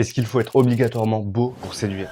Est-ce qu'il faut être obligatoirement beau pour séduire?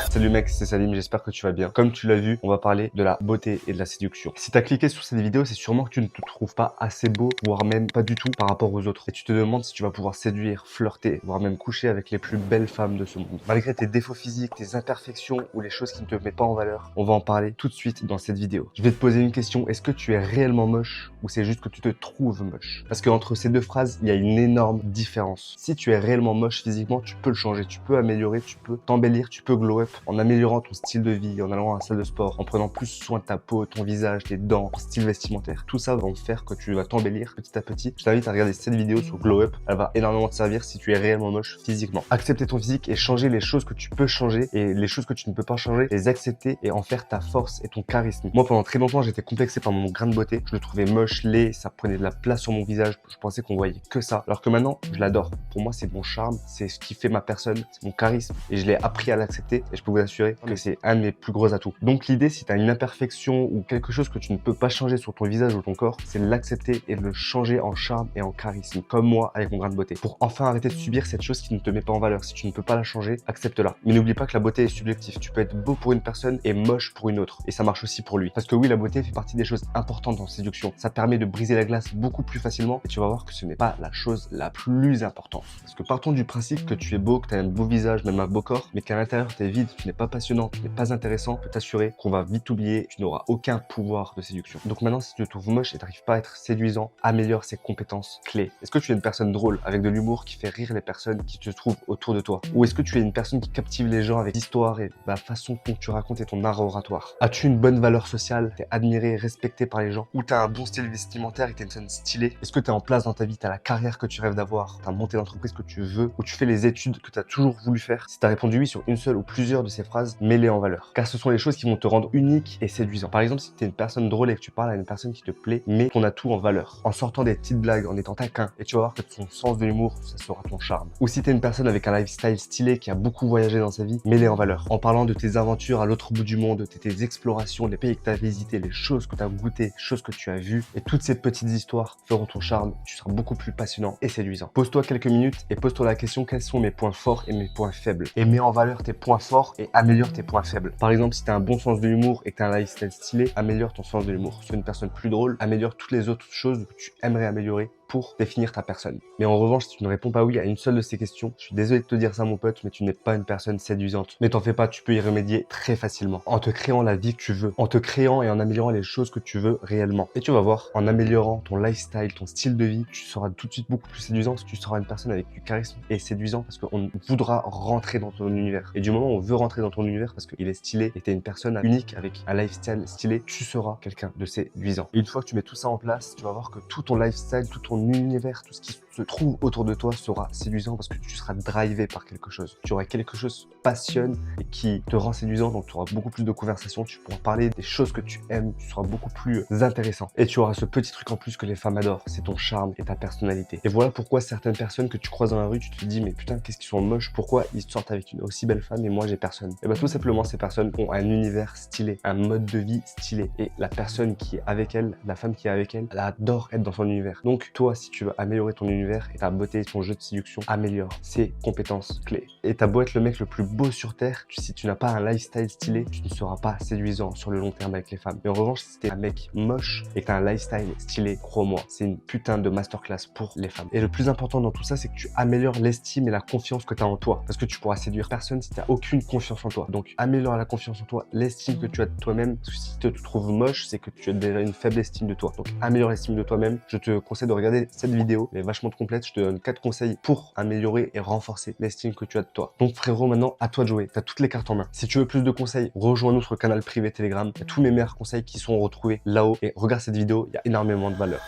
Salut mec, c'est Salim, j'espère que tu vas bien. Comme tu l'as vu, on va parler de la beauté et de la séduction. Si tu as cliqué sur cette vidéo, c'est sûrement que tu ne te trouves pas assez beau, voire même pas du tout par rapport aux autres. Et tu te demandes si tu vas pouvoir séduire, flirter, voire même coucher avec les plus belles femmes de ce monde. Malgré tes défauts physiques, tes imperfections ou les choses qui ne te mettent pas en valeur, on va en parler tout de suite dans cette vidéo. Je vais te poser une question, est-ce que tu es réellement moche ou c'est juste que tu te trouves moche? Parce qu'entre ces deux phrases, il y a une énorme différence. Si tu es réellement moche physiquement, tu peux le changer, tu peux améliorer, tu peux t'embellir, tu peux glow up en améliorant ton style de vie, en allant à la salle de sport, en prenant plus soin de ta peau, ton visage, tes dents, ton style vestimentaire. Tout ça va faire que tu vas t'embellir petit à petit. Je t'invite à regarder cette vidéo sur Glow Up. Elle va énormément te servir si tu es réellement moche physiquement. Accepter ton physique et changer les choses que tu peux changer et les choses que tu ne peux pas changer, les accepter et en faire ta force et ton charisme. Moi, pendant très longtemps, j'étais complexé par mon grain de beauté. Je le trouvais moche, laid, ça prenait de la place sur mon visage. Je pensais qu'on voyait que ça. Alors que maintenant, je l'adore. Pour moi, c'est mon charme, c'est ce qui fait ma personne, c'est mon charisme et je l'ai appris à l'accepter et je peux vous assurer que c'est un de mes plus gros atouts. Donc l'idée, si tu as une imperfection ou quelque chose que tu ne peux pas changer sur ton visage ou ton corps, c'est de l'accepter et de le changer en charme et en charisme, comme moi avec mon grain de beauté. Pour enfin arrêter de subir cette chose qui ne te met pas en valeur. Si tu ne peux pas la changer, accepte-la. Mais n'oublie pas que la beauté est subjective. Tu peux être beau pour une personne et moche pour une autre. Et ça marche aussi pour lui. Parce que oui, la beauté fait partie des choses importantes dans la séduction. Ça permet de briser la glace beaucoup plus facilement et tu vas voir que ce n'est pas la chose la plus importante. Parce que partons du principe que tu es beau, que tu as un beau visage, même un beau corps, mais qu'à l'intérieur, tu es vide, tu n'es pas passionnant, tu n'es pas intéressant, je peux t'assurer qu'on va vite oublier, tu n'auras aucun pouvoir de séduction. Donc maintenant, si tu te trouves moche et tu n'arrives pas à être séduisant, améliore ses compétences clés. Est-ce que tu es une personne drôle, avec de l'humour, qui fait rire les personnes qui te trouvent autour de toi? Ou est-ce que tu es une personne qui captive les gens avec l'histoire et la façon dont tu racontes et ton art oratoire? As-tu une bonne valeur sociale? T'es admiré, respecté par les gens? Ou t'as un bon style vestimentaire et t'es une personne stylée? Est-ce que t'es en place dans ta vie? T'as la carrière que tu rêves d'avoir? T'as monté l'entreprise que tu veux? Ou tu fais les études que t'as toujours voulu faire? Si t'as répondu oui sur une seule ou plusieurs de ces phrases, mets-les en valeur. Car ce sont les choses qui vont te rendre unique et séduisant. Par exemple, si tu es une personne drôle et que tu parles à une personne qui te plaît, mets ton atout en valeur. En sortant des petites blagues, en étant taquin, et tu vas voir que ton sens de l'humour, ça sera ton charme. Ou si tu es une personne avec un lifestyle stylé qui a beaucoup voyagé dans sa vie, mets-les en valeur. En parlant de tes aventures à l'autre bout du monde, de tes explorations, les pays que tu as visités, les choses que tu as goûtées, les choses que tu as vues, et toutes ces petites histoires feront ton charme. Tu seras beaucoup plus passionnant et séduisant. Pose-toi quelques minutes et pose-toi la question, quels sont mes points forts et mes points faibles? Et mets en valeur tes points forts et améliore tes points faibles. Par exemple, si tu as un bon sens de l'humour et que tu as un lifestyle stylé, améliore ton sens de l'humour. Sois une personne plus drôle, améliore toutes les autres choses que tu aimerais améliorer pour définir ta personne. Mais en revanche, si tu ne réponds pas oui à une seule de ces questions, je suis désolé de te dire ça mon pote, mais tu n'es pas une personne séduisante. Mais t'en fais pas, tu peux y remédier très facilement. En te créant la vie que tu veux, en te créant et en améliorant les choses que tu veux réellement. Et tu vas voir, en améliorant ton lifestyle, ton style de vie, tu seras tout de suite beaucoup plus séduisant parce que tu seras une personne avec du charisme et séduisant parce qu'on voudra rentrer dans ton univers. Et du moment où on veut rentrer dans ton univers parce qu'il est stylé et t'es une personne unique avec un lifestyle stylé, tu seras quelqu'un de séduisant. Et une fois que tu mets tout ça en place, tu vas voir que tout ton lifestyle, tout ton univers, tout ce qui se trouve autour de toi sera séduisant parce que tu seras drivé par quelque chose. Tu auras quelque chose qui passionne et qui te rend séduisant, donc tu auras beaucoup plus de conversations, tu pourras parler des choses que tu aimes, tu seras beaucoup plus intéressant. Et tu auras ce petit truc en plus que les femmes adorent, c'est ton charme et ta personnalité. Et voilà pourquoi certaines personnes que tu croises dans la rue, tu te dis mais putain qu'est-ce qu'ils sont moches, pourquoi ils sortent avec une aussi belle femme et moi j'ai personne? Et bah tout simplement ces personnes ont un univers stylé, un mode de vie stylé et la personne qui est avec elle, la femme qui est avec elle, elle adore être dans son univers. Donc toi si tu veux améliorer ton univers et ta beauté, ton jeu de séduction, améliore ses compétences clés. Et t'as beau être le mec le plus beau sur terre, si tu n'as pas un lifestyle stylé, tu ne seras pas séduisant sur le long terme avec les femmes. Mais en revanche, si t'es un mec moche et que t'as un lifestyle stylé, crois-moi, c'est une putain de masterclass pour les femmes. Et le plus important dans tout ça, c'est que tu améliores l'estime et la confiance que tu as en toi. Parce que tu pourras séduire personne si tu n'as aucune confiance en toi. Donc améliore la confiance en toi, l'estime que tu as de toi-même. Parce que si tu te trouves moche, c'est que tu as déjà une faible estime de toi. Donc améliore l'estime de toi-même. Je te conseille de regarder cette vidéo, elle est vachement complète. Je te donne 4 conseils pour améliorer et renforcer l'estime que tu as de toi. Donc frérot, maintenant à toi de jouer. Tu as toutes les cartes en main. Si tu veux plus de conseils, rejoins-nous sur le canal privé Telegram. Il y a tous mes meilleurs conseils qui sont retrouvés là-haut. Et regarde cette vidéo, il y a énormément de valeur.